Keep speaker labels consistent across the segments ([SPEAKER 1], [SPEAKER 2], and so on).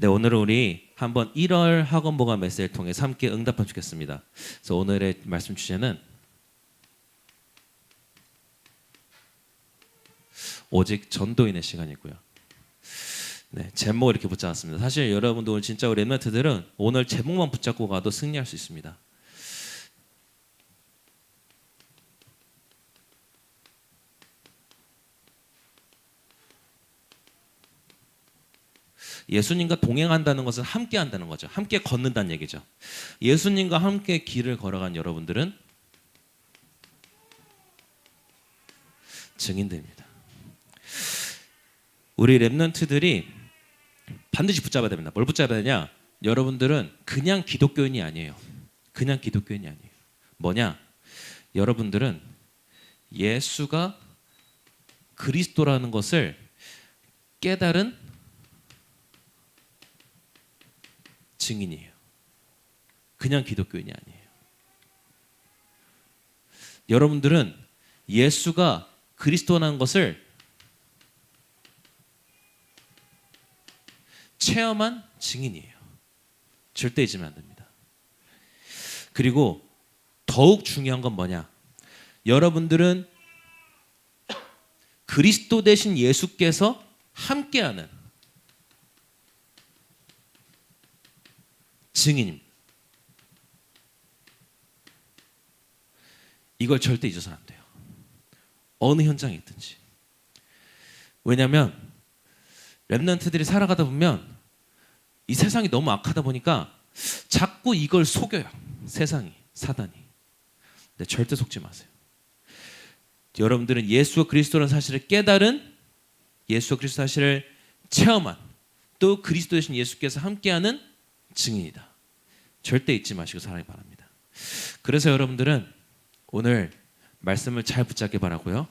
[SPEAKER 1] 네, 오늘은 우리 한번 1월 학원 보관 메시지를 통해 함께 응답하면 좋겠습니다. 그래서 오늘의 말씀 주제는 오직 전도인의 시간이고요. 네, 제목을 이렇게 붙잡았습니다. 사실 여러분들 오늘 진짜 우리 랩런트들은 오늘 제목만 붙잡고 가도 승리할 수 있습니다. 예수님과 동행한다는 것은 함께 한다는 거죠. 함께 걷는다는 얘기죠. 예수님과 함께 길을 걸어간 여러분들은 증인들입니다. 우리 랩런트들이 반드시 붙잡아야 됩니다. 뭘 붙잡아야 되냐? 여러분들은 그냥 기독교인이 아니에요. 그냥 기독교인이 아니에요. 뭐냐? 여러분들은 예수가 그리스도라는 것을 깨달은 증인이에요. 그냥 기독교인이 아니에요. 여러분들은 예수가 그리스도라는 것을 체험한 증인이에요. 절대 잊으면 안 됩니다. 그리고 더욱 중요한 건 뭐냐? 여러분들은 그리스도 대신 예수께서 함께하는 증인입니다. 이걸 절대 잊어서는 안 돼요. 어느 현장에 있든지. 왜냐하면 랩런트들이 살아가다 보면 이 세상이 너무 악하다 보니까 자꾸 이걸 속여요. 세상이, 사단이. 근데 절대 속지 마세요. 여러분들은 예수와 그리스도라는 사실을 깨달은, 예수와 그리스도 사실을 체험한, 또 그리스도 대신 예수께서 함께하는 증인이다. 절대 잊지 마시고 살아가기 바랍니다. 그래서 여러분들은 오늘 말씀을 잘 붙잡기 바라고요.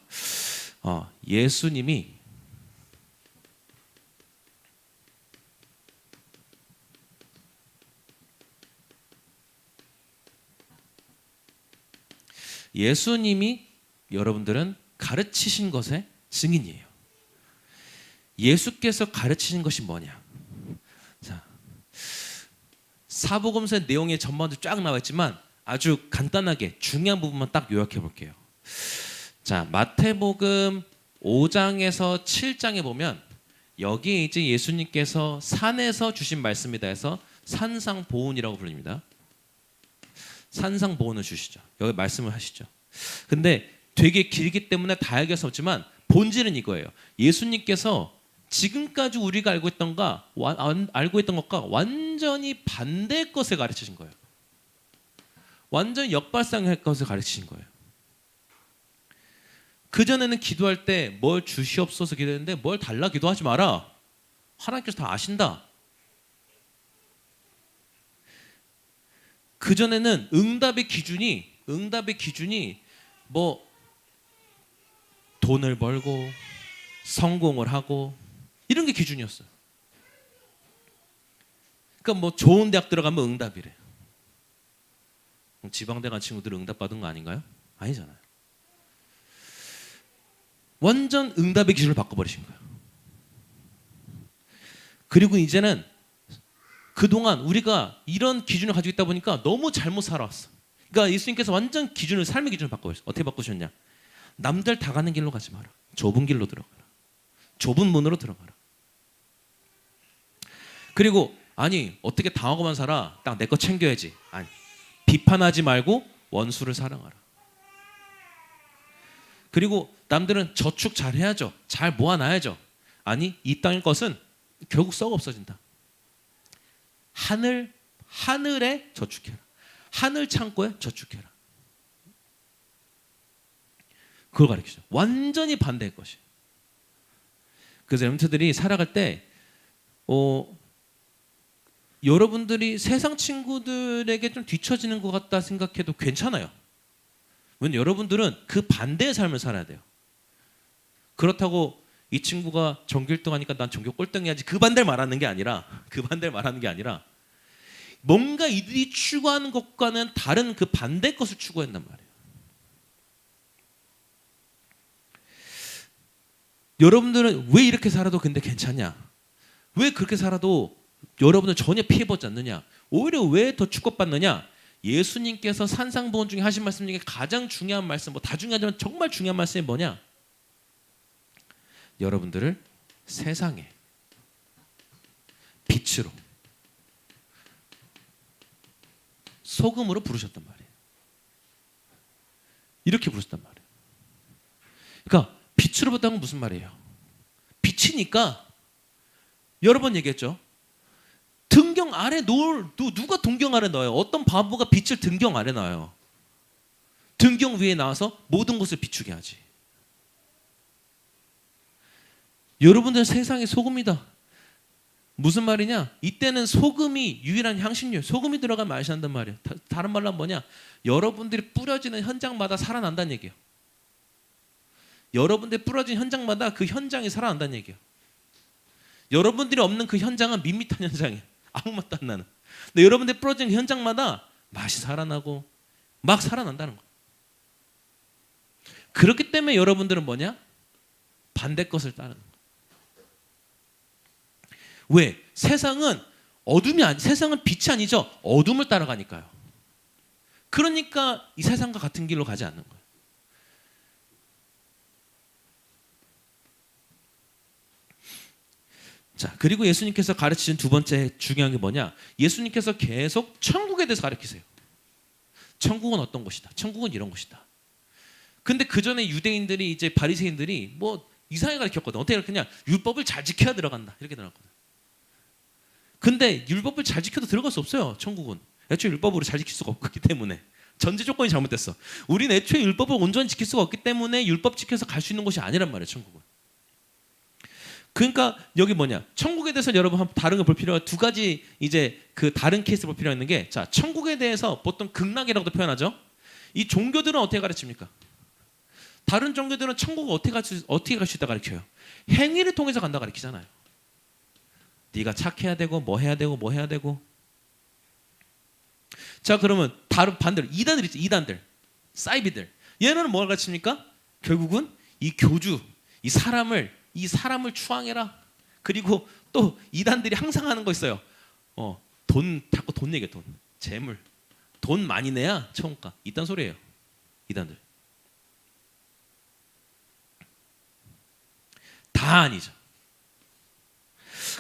[SPEAKER 1] 예수님이 여러분들은 가르치신 것의 증인이에요. 예수께서 가르치신 것이 뭐냐? 자, 사복음서의 내용의 전반도 쫙 나와 있지만 아주 간단하게 중요한 부분만 딱 요약해 볼게요. 자, 마태복음 5장에서 7장에 보면 여기에 이제 예수님께서 산에서 주신 말씀이다 해서 산상보훈이라고 불립니다. 산상보훈을 주시죠. 여기 말씀을 하시죠. 근데 되게 길기 때문에 다 얘기할 수 없지만 본질은 이거예요. 예수님께서 지금까지 우리가 알고 있던 것과 완전히 반대의 것을 가르치신 거예요. 완전히 역발상할 것을 가르치신 거예요. 그전에는 기도할 때 뭘 주시옵소서 기도했는데 뭘 달라 기도하지 마라. 하나님께서 다 아신다. 그전에는 응답의 기준이 뭐 돈을 벌고 성공을 하고 이런 게 기준이었어요. 그러니까 뭐 좋은 대학 들어가면 응답이래. 지방대 간 친구들은 응답 받은 거 아닌가요? 아니잖아요. 완전 응답의 기준을 바꿔버리신 거예요. 그리고 이제는 그동안 우리가 이런 기준을 가지고 있다 보니까 너무 잘못 살아왔어. 그러니까 예수님께서 완전 기준을, 삶의 기준을 바꿔버렸어요. 어떻게 바꾸셨냐? 남들 다 가는 길로 가지 마라. 좁은 길로 들어가라. 좁은 문으로 들어가라. 그리고 아니 어떻게 당하고만 살아? 딱 내 거 챙겨야지. 아니, 비판하지 말고 원수를 사랑하라. 그리고 남들은 저축 잘 해야죠. 잘 모아놔야죠. 아니, 이 땅의 것은 결국 썩어 없어진다. 하늘에 저축해라. 하늘 창고에 저축해라. 그걸 가르치죠. 완전히 반대의 것이. 그래서 렘트들이 살아갈 때 여러분들이 세상 친구들에게 좀 뒤처지는 것 같다 생각해도 괜찮아요. 왜냐면 여러분들은 그 반대의 삶을 살아야 돼요. 그렇다고 이 친구가 전교 1등 하니까 난 전교 꼴등해야지 그 반대를 말하는 게 아니라 뭔가 이들이 추구하는 것과는 다른 그 반대 것을 추구한단 말이에요. 여러분들은 왜 이렇게 살아도 근데 괜찮냐? 왜 그렇게 살아도 여러분은 전혀 피해보지 않느냐? 오히려 왜 더 축복받느냐? 예수님께서 산상보훈 중에 하신 말씀 중에 가장 중요한 말씀, 뭐 다 중요하지만 정말 중요한 말씀이 뭐냐? 여러분들을 세상에 빛으로, 소금으로 부르셨단 말이에요. 이렇게 부르셨단 말이에요. 그러니까 빛으로 부르다는 건 무슨 말이에요? 빛이니까 여러 번 얘기했죠. 등경 아래 누가 등경 아래 넣어요? 어떤 바보가 빛을 등경 아래 놔요? 등경 위에 나와서 모든 것을 비추게 하지. 여러분들 세상의 소금이다. 무슨 말이냐? 이때는 소금이 유일한 향신료, 소금이 들어간 맛이 난단 말이에요. 다른 말로 하면 뭐냐? 여러분들이 뿌려지는 현장마다 살아난다는 얘기예요. 여러분들이 뿌려진 현장마다 그 현장이 살아난다는 얘기예요. 여러분들이 없는 그 현장은 밋밋한 현장이에요. 아무 맛도 안 나는. 근데 여러분들이 뿌려진 현장마다 맛이 살아나고 막 살아난다는 거예요. 그렇기 때문에 여러분들은 뭐냐? 반대 것을 따르는 거예요. 왜? 세상은 세상은 빛이 아니죠. 어둠을 따라가니까요. 그러니까 이 세상과 같은 길로 가지 않는 거예요. 자, 그리고 예수님께서 가르치신 두 번째 중요한 게 뭐냐? 예수님께서 계속 천국에 대해서 가르치세요. 천국은 어떤 곳이다. 천국은 이런 곳이다. 근데 그 전에 유대인들이 이제 바리새인들이 뭐 이상하게 가르쳤거든. 어떻게 가르쳤냐? 율법을 잘 지켜야 들어간다. 이렇게 들어갔거든. 근데 율법을 잘 지켜도 들어갈 수 없어요. 천국은. 애초에 율법으로 잘 지킬 수가 없기 때문에. 전제 조건이 잘못됐어. 우리는 애초에 율법을 온전히 지킬 수가 없기 때문에 율법 지켜서 갈 수 있는 곳이 아니란 말이에요. 천국은. 그러니까 여기 뭐냐? 천국에 대해서 여러분 다른 거 볼 필요가 두 가지 이제 그 다른 케이스 볼 필요가 있는 게, 자, 천국에 대해서 보통 극락이라고도 표현하죠. 이 종교들은 어떻게 가르칩니까? 다른 종교들은 천국을 어떻게 갈 수 있다 가르쳐요? 행위를 통해서 간다 가르치잖아요. 네가 착해야 되고 뭐 해야 되고 뭐 해야 되고. 자, 그러면 다른 반대로 이단들 있죠. 이단들, 사이비들. 얘네는 뭘 가르칩니까? 결국은 이 교주, 이 사람을 추앙해라. 그리고 또 이단들이 항상 하는 거 있어요. 자꾸 돈 얘기해. 돈, 재물, 돈 많이 내야 천국 가. 이딴 소리예요. 이단들. 다 아니죠.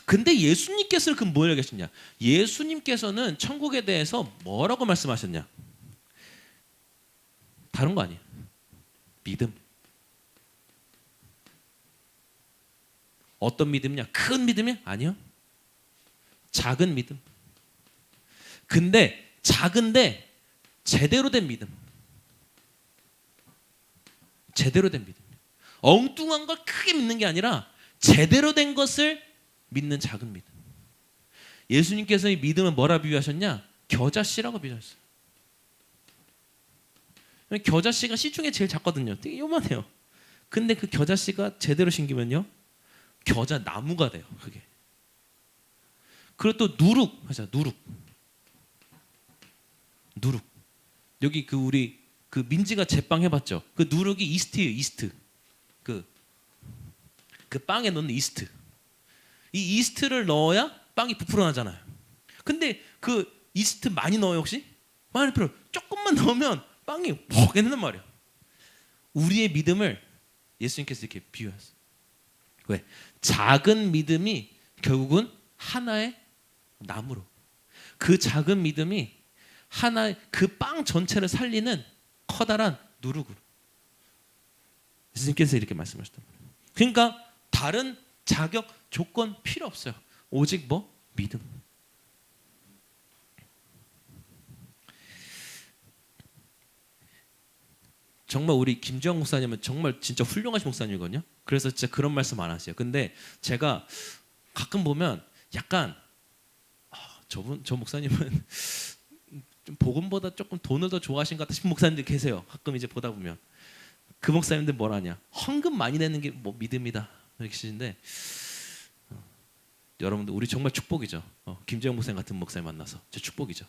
[SPEAKER 1] 근데 예수님께서는 그럼 뭘 얘기하셨냐? 예수님께서는 천국에 대해서 뭐라고 말씀하셨냐? 다른 거 아니에요. 믿음. 어떤 믿음이냐? 큰 믿음이 아니요. 작은 믿음. 근데 작은데 제대로 된 믿음. 제대로 된 믿음. 엉뚱한 걸 크게 믿는 게 아니라 제대로 된 것을 믿는 작은 믿음. 예수님께서 이 믿음을 뭐라 비유하셨냐? 겨자씨라고 비유하셨어요. 겨자씨가 씨 중에 제일 작거든요. 되게 요만해요. 근데 그 겨자씨가 제대로 심기면요, 겨자 나무가 돼요. 그게. 그리고 또 누룩 하자. 누룩. 여기 그 우리 그 민지가 제빵 해봤죠. 그 누룩이 이스트예요. 이스트. 그 빵에 넣는 이스트. 이 이스트를 넣어야 빵이 부풀어 나잖아요. 근데 그 이스트 많이 넣어요 혹시? 많이 필요. 조금만 넣으면 빵이 퍽 된단 말이에요. 우리의 믿음을 예수님께서 이렇게 비유했어요. 왜? 작은 믿음이 결국은 하나의 나무로, 그 작은 믿음이 하나의 그 빵 전체를 살리는 커다란 누룩으로 예수님께서 이렇게 말씀하셨단 말이에요. 그러니까 다른 자격 조건 필요 없어요. 오직 뭐? 믿음. 정말 우리 김지영 목사님은 정말 진짜 훌륭하신 목사님이거든요. 그래서 진짜 그런 말씀 안 하세요. 근데 제가 가끔 보면 약간 저 목사님은 좀 복음보다 조금 돈을 더 좋아하신 것 같으신 목사님들 계세요. 가끔 이제 보다 보면 그 목사님들 뭐라냐? 헌금 많이 내는 게 뭐 믿음이다 이렇게 하시는데, 여러분들 우리 정말 축복이죠. 김재영 목사님 같은 목사님 만나서 제 축복이죠.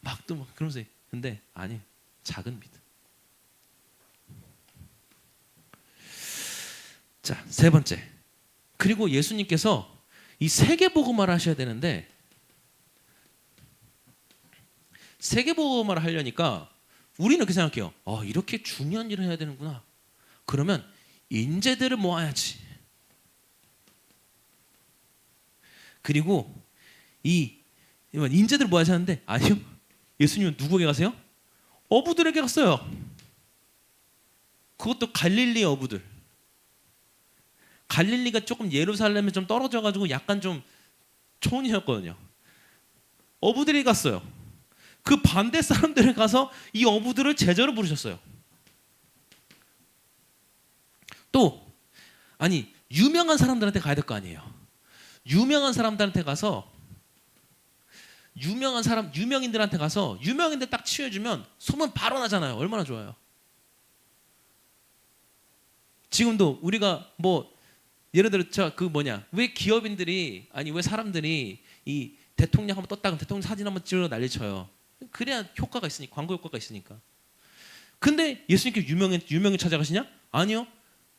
[SPEAKER 1] 막 또 막 그러면서, 근데 아니, 작은 믿음. 자, 세 번째. 그리고 예수님께서 이 세계복음화를 하셔야 되는데 세계복음화를 하려니까 우리는 그렇게 생각해요. 이렇게 중요한 일을 해야 되는구나. 그러면 인재들을 모아야지. 그리고 이 인재들을 모아야지 하는데 아니요. 예수님은 누구에게 가세요? 어부들에게 갔어요. 그것도 갈릴리 어부들. 갈릴리가 조금 예루살렘에 좀 떨어져 가지고 약간 좀 촌이었거든요. 어부들이 갔어요. 그 반대 사람들에 가서 이 어부들을 제자로 부르셨어요. 또 아니 유명한 사람들한테 가야 될 거 아니에요. 유명한 사람들한테 가서 유명인들한테 가서 유명인들 딱 치유해주면 소문 바로 나잖아요. 얼마나 좋아요. 지금도 우리가 뭐 예를 들어 왜 기업인들이 왜 사람들이 이 대통령 한번 떴다가 대통령 사진 한번 찍어 난리쳐요. 그래야 효과가 있으니까, 광고 효과가 있으니까. 근데 예수님께 유명인 찾아가시냐? 아니요.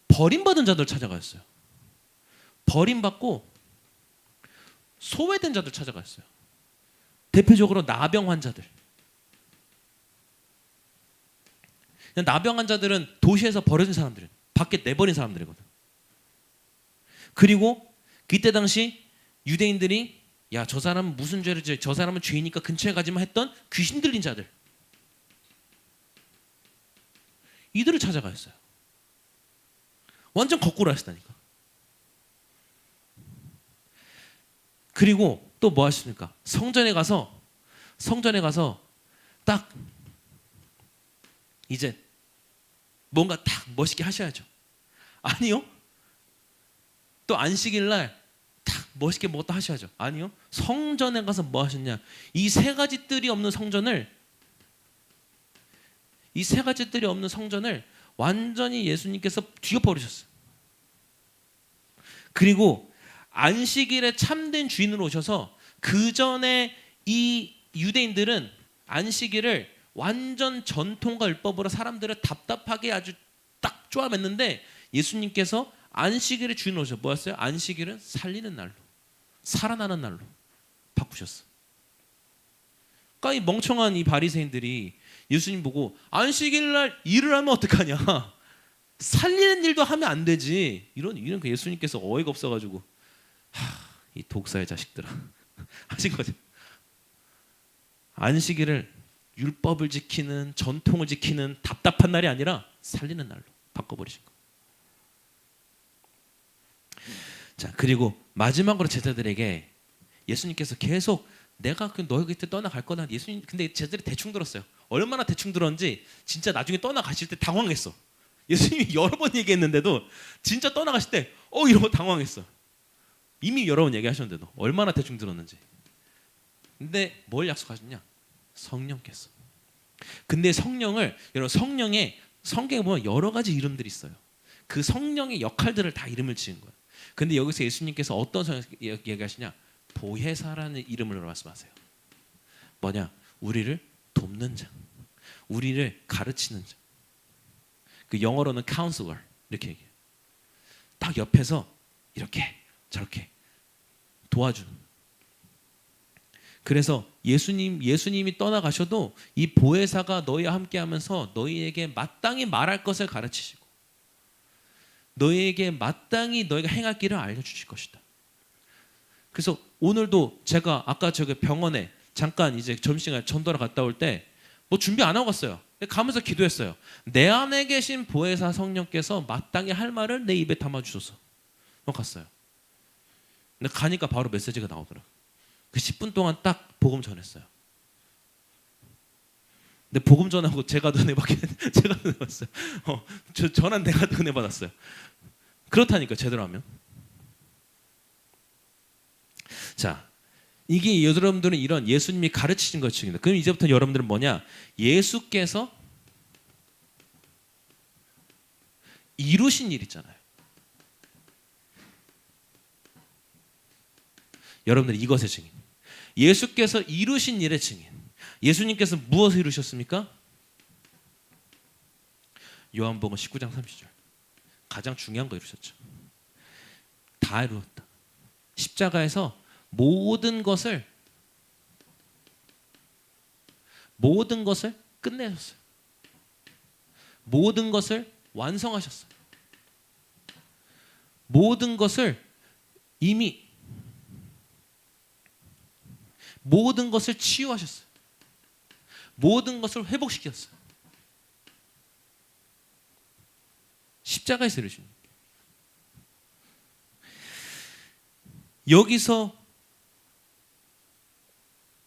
[SPEAKER 1] 버림받은 자들 찾아가셨어요. 버림받고 소외된 자들 찾아갔어요. 대표적으로 나병 환자들. 나병 환자들은 도시에서 버려진 사람들은 밖에 내버린 사람들이거든. 그리고 그때 당시 유대인들이 저 사람은 무슨 죄를 지어? 저 사람은 죄니까 근처에 가지마 했던 귀신 들린 자들. 이들을 찾아가셨어요. 완전 거꾸로 하시다니까. 그리고 또 뭐 하십니까? 성전에 가서 딱 이제 뭔가 딱 멋있게 하셔야죠. 아니요. 또 안식일 날 딱 멋있게 뭐또 하셔야죠. 아니요. 성전에 가서 뭐 하셨냐? 이 세 가지 뜰이 없는 성전을 완전히 예수님께서 뒤엎어버리셨어요. 그리고 안식일에 참된 주인으로 오셔서 그 전에 이 유대인들은 안식일을 완전 전통과 율법으로 사람들을 답답하게 아주 딱 쪼아맸는데 예수님께서 안식일의 주인으로 오셔서 뭐였어요? 안식일은 살리는 날로, 살아나는 날로 바꾸셨어. 그러니까 이 멍청한 이 바리새인들이 예수님 보고 안식일 날 일을 하면 어떡하냐? 살리는 일도 하면 안 되지. 이런 그 예수님께서 어이가 없어가지고 이 독사의 자식들아 하신 거죠. 안식일을 율법을 지키는 전통을 지키는 답답한 날이 아니라 살리는 날로 바꿔버리신 거. 자, 그리고 마지막으로 제자들에게 예수님께서 계속 내가 너희 곁에 떠나갈 거다. 예수님 근데 제자들이 대충 들었어요. 얼마나 대충 들었는지 진짜 나중에 떠나가실 때 당황했어. 예수님이 여러 번 얘기했는데도 진짜 떠나가실 때 이러고 당황했어. 이미 여러 번 얘기하셨는데도 얼마나 대충 들었는지. 근데 뭘 약속하셨냐? 성령께서. 근데 여러분 성령의 성경에 보면 여러 가지 이름들이 있어요. 그 성령의 역할들을 다 이름을 지은 거예요. 근데 여기서 예수님께서 어떤 성령 얘기하시냐? 보혜사라는 이름으로 말씀하세요. 뭐냐? 우리를 돕는 자, 우리를 가르치는 자. 그 영어로는 counselor 이렇게 얘기해요. 딱 옆에서 이렇게 저렇게 도와주는. 그래서 예수님이 떠나가셔도 이 보혜사가 너희와 함께하면서 너희에게 마땅히 말할 것을 가르치시고 너희에게 마땅히 너희가 행할 길을 알려주실 것이다. 그래서 오늘도 제가 아까 저기 병원에 잠깐 이제 점심시간에 전도를 갔다 올 때 뭐 준비 안 하고 갔어요. 가면서 기도했어요. 내 안에 계신 보혜사 성령께서 마땅히 할 말을 내 입에 담아주소서. 갔어요. 근데 가니까 바로 메시지가 나오더라고요. 그 10분 동안 딱 복음 전했어요. 근데 복음 전하고 제가 은혜 받았어요. 전한 내가 은혜 받았어요. 그렇다니까 제대로 하면. 자, 이게 여러분들은 이런 예수님이 가르치신 것입니다. 그럼 이제부터 여러분들은 뭐냐? 예수께서 이루신 일 있잖아요. 여러분들 이것의 증인. 예수께서 이루신 일의 증인. 예수님께서 무엇을 이루셨습니까? 요한복음 19장 30절. 가장 중요한 거 이루셨죠. 다 이루었다. 십자가에서 모든 것을 끝내셨어요. 모든 것을 완성하셨어요. 모든 것을 이미 모든 것을 치유하셨어요. 모든 것을 회복시켰어요. 십자가에서 이루신. 여기서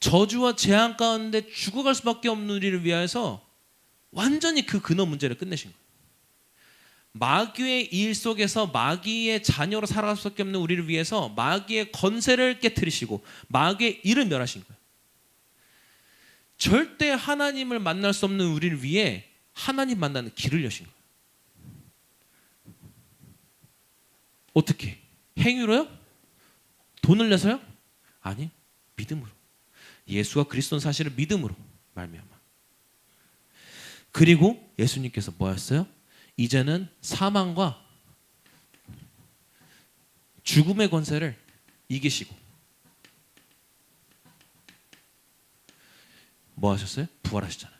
[SPEAKER 1] 저주와 재앙 가운데 죽어갈 수밖에 없는 우리를 위하여서 완전히 그 근원 문제를 끝내신 거예요. 마귀의 일 속에서 마귀의 자녀로 살아갈 수밖에 없는 우리를 위해서 마귀의 건세를 깨뜨리시고 마귀의 일을 멸하신 거예요. 절대 하나님을 만날 수 없는 우리를 위해 하나님 만나는 길을 여신 거예요. 어떻게? 행위로요? 돈을 내서요? 아니, 믿음으로. 예수가 그리스도는 사실을 믿음으로 말미암아. 그리고 예수님께서 뭐였어요? 이제는 사망과 죽음의 권세를 이기시고 뭐 하셨어요? 부활하셨잖아요.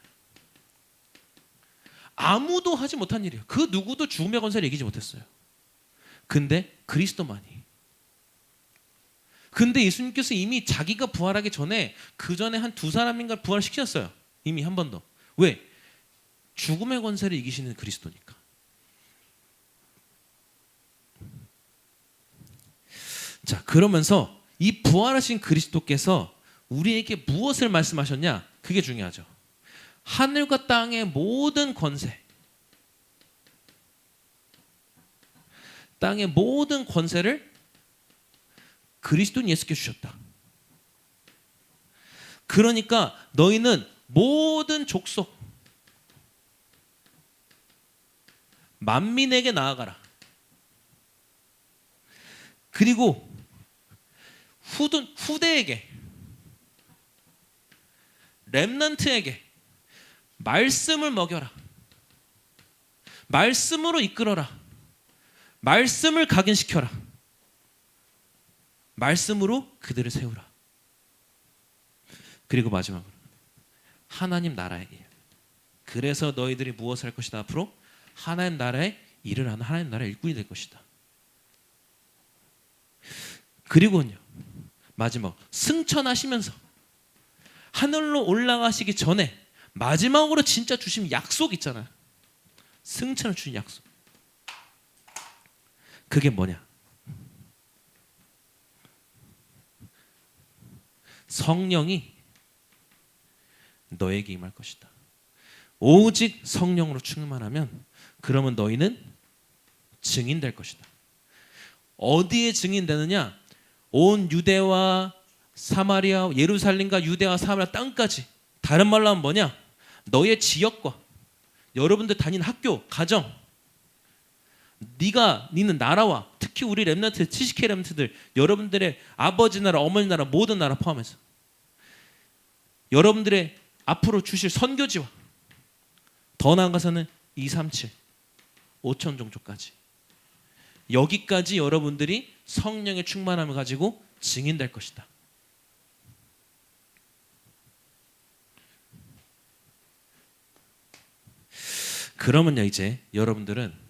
[SPEAKER 1] 아무도 하지 못한 일이에요. 그 누구도 죽음의 권세를 이기지 못했어요. 근데 그리스도만이. 근데 예수님께서 이미 자기가 부활하기 전에 그 전에 한 두 사람인가 부활시켰어요. 이미 한 번 더. 왜? 죽음의 권세를 이기시는 그리스도니까. 자, 그러면서 이 부활하신 그리스도께서 우리에게 무엇을 말씀하셨냐? 그게 중요하죠. 하늘과 땅의 모든 권세, 땅의 모든 권세를 그리스도는 예수께 주셨다. 그러니까 너희는 모든 족속, 만민에게 나아가라. 그리고 후대에게, 렘넌트에게 말씀을 먹여라. 말씀으로 이끌어라. 말씀을 각인시켜라. 말씀으로 그들을 세우라. 그리고 마지막으로 하나님 나라의 일. 그래서 너희들이 무엇을 할 것이다? 앞으로 하나님 나라의 일을 하는 하나님 나라의 일꾼이 될 것이다. 그리고는요, 마지막 승천하시면서 하늘로 올라가시기 전에 마지막으로 진짜 주신 약속 있잖아요. 승천을 주신 약속. 그게 뭐냐? 성령이 너에게 임할 것이다. 오직 성령으로 충만하면 그러면 너희는 증인 될 것이다. 어디에 증인 되느냐? 온 유대와 사마리아, 예루살렘과 유대와 사마리아 땅까지. 다른 말로 하면 뭐냐? 너의 지역과 여러분들 다니는 학교, 가정, 니는 나라와 특히 우리 렘넌트, 70K 렘넌트들, 여러분들의 아버지 나라, 어머니 나라, 모든 나라 포함해서 여러분들의 앞으로 주실 선교지와 더 나아가서는 237, 5천 종족까지 여기까지 여러분들이 성령의 충만함을 가지고 증인될 것이다. 그러면요, 이제 여러분들은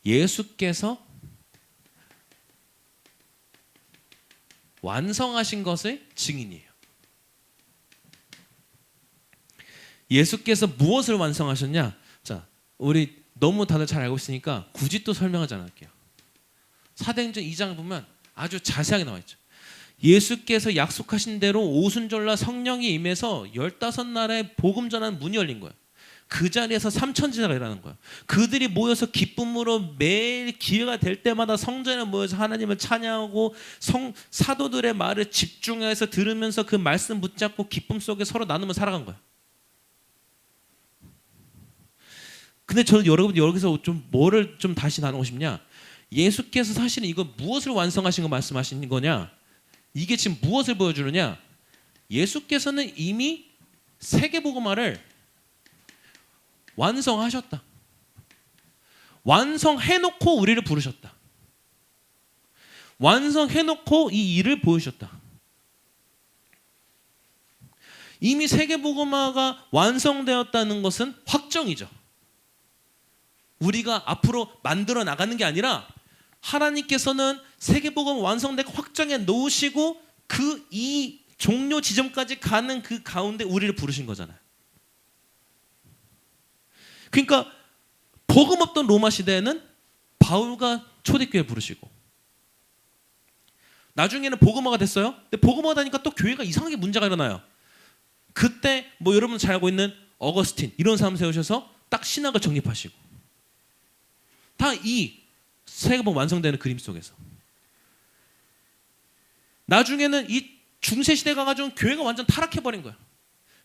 [SPEAKER 1] 예수께서 완성하신 것의 증인이에요. 예수께서 무엇을 완성하셨냐? 자, 우리 너무 다들 잘 알고 있으니까 굳이 또 설명하지 않을게요. 사도행전 2장 보면 아주 자세하게 나와 있죠. 예수께서 약속하신 대로 오순절날 성령이 임해서 15나라에 복음 전하는 문이 열린 거예요. 그 자리에서 3,000제자가 일어나는 거예요. 그들이 모여서 기쁨으로 매일 기회가 될 때마다 성전에 모여서 하나님을 찬양하고 사도들의 말을 집중해서 들으면서 그 말씀 붙잡고 기쁨 속에 서로 나누며 살아간 거예요. 근데 저는 여기서 좀 뭐를 좀 다시 나누고 싶냐? 예수께서 사실은 이거 무엇을 완성하신 거 말씀하신 거냐? 이게 지금 무엇을 보여주느냐? 예수께서는 이미 세계복음화를 완성하셨다. 완성해놓고 우리를 부르셨다. 완성해놓고 이 일을 보여주셨다. 이미 세계복음화가 완성되었다는 것은 확정이죠. 우리가 앞으로 만들어 나가는 게 아니라 하나님께서는 세계복음 완성되고 확정해 놓으시고 그 이 종료 지점까지 가는 그 가운데 우리를 부르신 거잖아요. 그러니까 복음 없던 로마 시대에는 바울과 초대교회 부르시고 나중에는 복음화가 됐어요. 근데 복음화가 되니까 또 교회가 이상하게 문제가 일어나요. 그때 뭐 여러분 잘 알고 있는 어거스틴 이런 사람 세우셔서 딱 신학을 정립하시고 다 이 세계복음 완성되는 그림 속에서 나중에는 이 중세 시대가 가지고 교회가 완전 타락해버린 거야.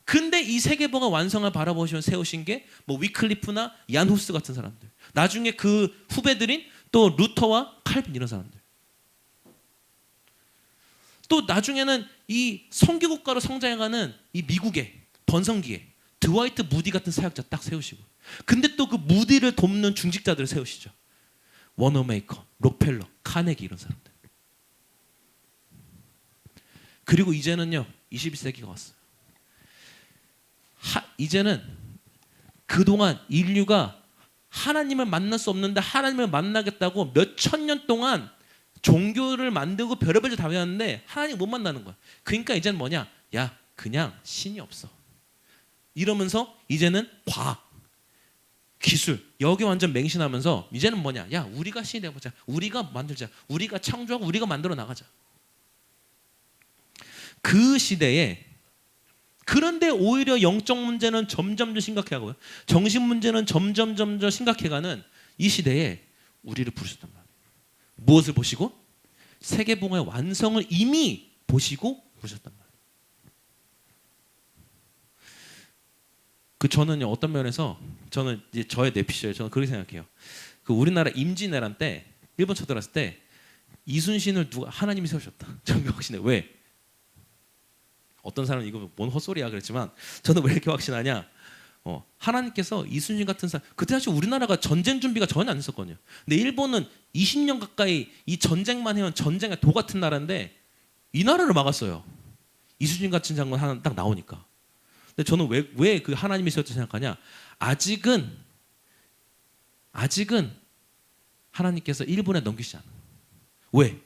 [SPEAKER 1] 근데 이 세계복음 완성을 바라보시면 세우신 게 뭐 위클리프나 얀 후스 같은 사람들, 나중에 그 후배들인 또 루터와 칼빈 이런 사람들, 또 나중에는 이 선교국가로 성장해가는 이 미국의 번성기에 드와이트 무디 같은 사역자 딱 세우시고, 근데 또 그 무디를 돕는 중직자들을 세우시죠. 워너메이커, 록펠러, 카네기 이런 사람들. 그리고 이제는요 21세기가 왔어요. 이제는 그동안 인류가 하나님을 만날 수 없는데 하나님을 만나겠다고 몇 천 년 동안 종교를 만들고 별의별 다 배웠는데 하나님 못 만나는 거야. 그러니까 이제는 뭐냐? 야, 그냥 신이 없어. 이러면서 이제는 과학, 기술 여기 완전 맹신하면서 이제는 뭐냐? 야, 우리가 신이 되어보자. 우리가 만들자. 우리가 창조하고 우리가 만들어 나가자. 그 시대에, 그런데 오히려 영적 문제는 점점 심각해가고요. 정신 문제는 점점 심각해가는 이 시대에 우리를 부르셨단 말이에요. 무엇을 보시고? 세계복음의 완성을 이미 보시고 부르셨단 말이에요. 저는요 어떤 면에서 저는 이제 저의 내피셜 저는 그렇게 생각해요. 그 우리나라 임진왜란 때 일본 쳐들어왔을 때 이순신을 누가 하나님이 세우셨다. 저는 확신해. 왜? 어떤 사람은 이거 뭔 헛소리야 그랬지만 저는 왜 이렇게 확신하냐? 하나님께서 이순신 같은 사람, 그때 사실 우리나라가 전쟁 준비가 전혀 안 했었거든요. 근데 일본은 20년 가까이 이 전쟁만 해온 전쟁의 도 같은 나라인데 이 나라를 막았어요. 이순신 같은 장군 하나 딱 나오니까. 근데 저는 왜 그 하나님이 세웠다고 생각하냐? 아직은 하나님께서 일본에 넘기시지 않아요. 왜?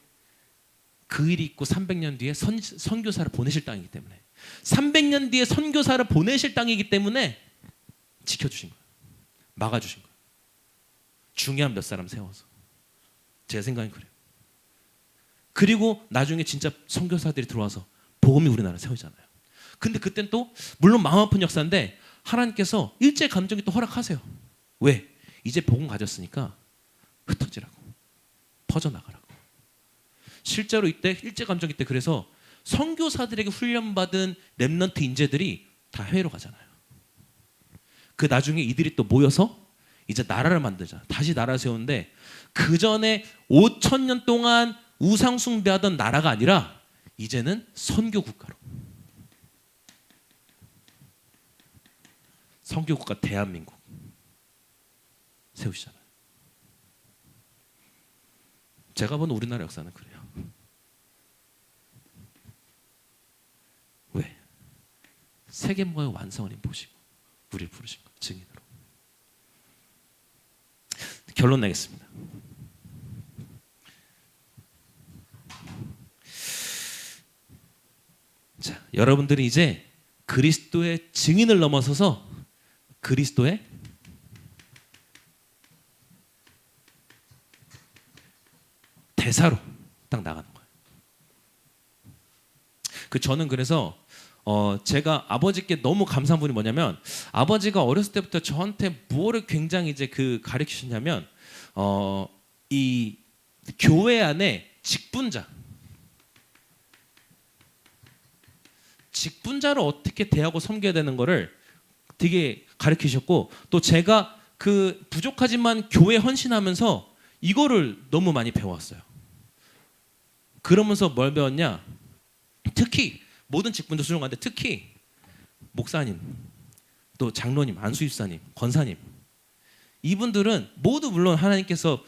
[SPEAKER 1] 그 일이 있고 300년 뒤에 선교사를 보내실 땅이기 때문에, 300년 뒤에 선교사를 보내실 땅이기 때문에 지켜주신 거예요. 막아주신 거예요. 중요한 몇 사람 세워서. 제 생각은 그래요. 그리고 나중에 진짜 선교사들이 들어와서 복음이 우리나라를 세우잖아요. 근데 그땐 또 물론 마음 아픈 역사인데 하나님께서 일제 감정이 또 허락하세요. 왜? 이제 복음 가졌으니까 흩어지라고, 퍼져나가라고. 실제로 이때 일제 감정 때 그래서 선교사들에게 훈련받은 렘넌트 인재들이 다 해외로 가잖아요. 그 나중에 이들이 또 모여서 이제 나라를 만들자. 다시 나라를 세우는데 그 전에 5,000년 동안 우상 숭배하던 나라가 아니라 이제는 선교 국가로, 선교 국가 대한민국 세우시잖아요. 제가 본 우리나라 역사는 그래요. 왜? 세계복음의 완성을 보시고 우리를 부르신 거 증인으로. 결론 내겠습니다. 자, 여러분들이 이제 그리스도의 증인을 넘어서서 그리스도의 대사로 딱 나가는 거예요. 저는 그래서 제가 아버지께 너무 감사한 분이 뭐냐면, 아버지가 어렸을 때부터 저한테 뭐를 굉장히 이제 가르치셨냐면, 이 교회 안에 직분자를 어떻게 대하고 섬겨야 되는 거를 되게 가르치셨고, 또 제가 그 부족하지만 교회 헌신하면서 이거를 너무 많이 배웠어요. 그러면서 뭘 배웠냐? 특히 모든 직분도 수용하는데 특히 목사님, 또 장로님, 안수집사님, 권사님, 이분들은 모두 물론 하나님께서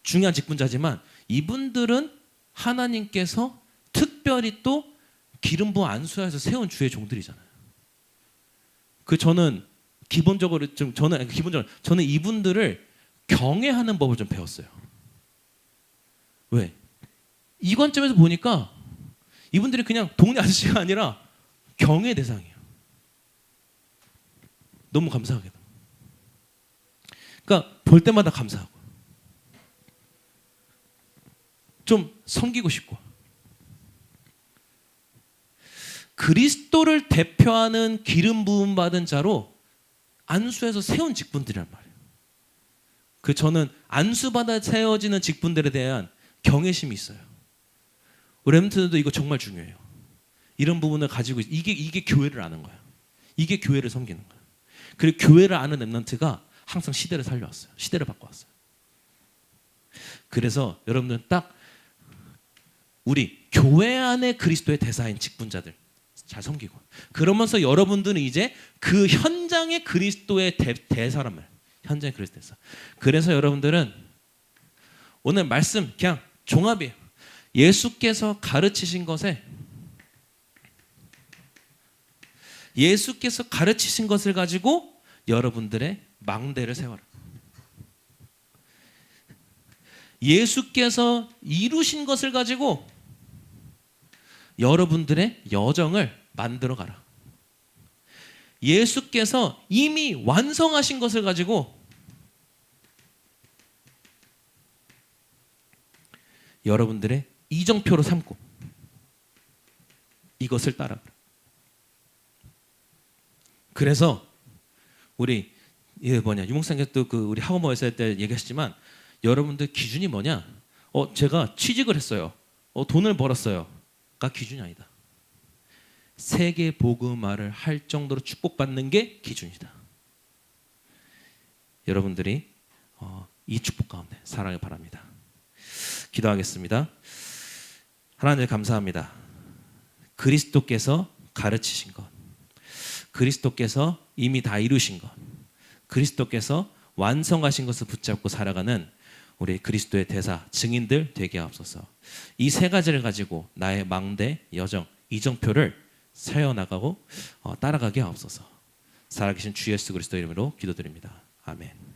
[SPEAKER 1] 중요한 직분자지만 이분들은 하나님께서 특별히 또 기름 부어 안수하여서 세운 주의 종들이잖아요. 저는 기본적으로 저는 이분들을 경외하는 법을 좀 배웠어요. 왜? 이 관점에서 보니까 이분들이 그냥 동네 아저씨가 아니라 경외 대상이에요. 너무 감사하게도. 그러니까 볼 때마다 감사하고 좀 섬기고 싶고 그리스도를 대표하는 기름 부음 받은 자로 안수해서 세운 직분들이란 말이에요. 저는 안수받아 세워지는 직분들에 대한 경외심이 있어요. 우리 렘넌트들도 이거 정말 중요해요. 이런 부분을 가지고 이게 교회를 아는 거예요. 이게 교회를 섬기는 거예요. 그리고 교회를 아는 렘넌트가 항상 시대를 살려왔어요. 시대를 바꿔왔어요. 그래서 여러분들은 딱 우리 교회 안에 그리스도의 대사인 직분자들 잘 섬기고 그러면서 여러분들은 이제 그 현장의 그리스도의 대사란 말이에요. 현장의 그리스도의 대사. 그래서 여러분들은 오늘 말씀 그냥 종합이에요. 예수께서 가르치신 것에 예수께서 가르치신 것을 가지고 여러분들의 망대를 세워라. 예수께서 이루신 것을 가지고 여러분들의 여정을 만들어 가라. 예수께서 이미 완성하신 것을 가지고 여러분들의 이정표로 삼고 이것을 따라가라. 그래서 우리 유목사님께서 우리 학원 모였을 때 얘기하셨지만 여러분들 기준이 뭐냐? 제가 취직을 했어요. 돈을 벌었어요.가 기준이 아니다. 세계 복음화를 할 정도로 축복받는 게 기준이다. 여러분들이 이 축복 가운데 살아가길 바랍니다. 기도하겠습니다. 하나님 감사합니다. 그리스도께서 가르치신 것, 그리스도께서 이미 다 이루신 것, 그리스도께서 완성하신 것을 붙잡고 살아가는 우리 그리스도의 대사 증인들 되게 하옵소서. 이 세 가지를 가지고 나의 망대 여정 이정표를 세워나가고 따라가게 하옵소서. 살아계신 주 예수 그리스도 이름으로 기도드립니다. 아멘.